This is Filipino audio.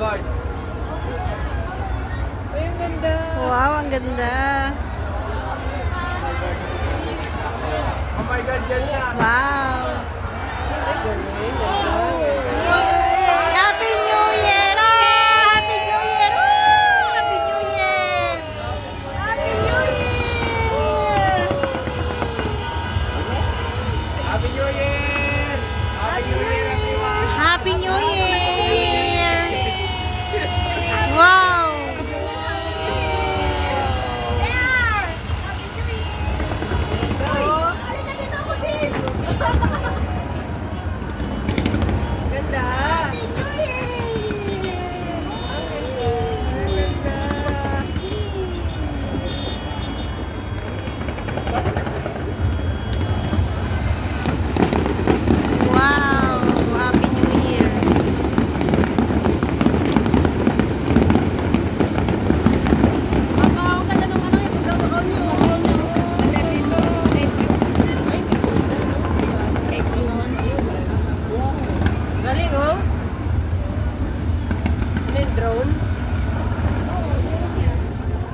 card. Ay, ang ganda. Wow, ang ganda. Oh my God, yan na. Wow. Ay, galing. Yay! Happy New Year! Ah! Happy New Year! Woo! Happy New Year! Happy New Year! Happy New Year! Happy New Year, everyone! Happy New Year! Wow! Ganda. Wow! Happy New Year! Ang ganda ng ano yung pagkakao nyo. Ganda dito. Safe view. Ay, hindi ko safe view. Galing, oh. May drone.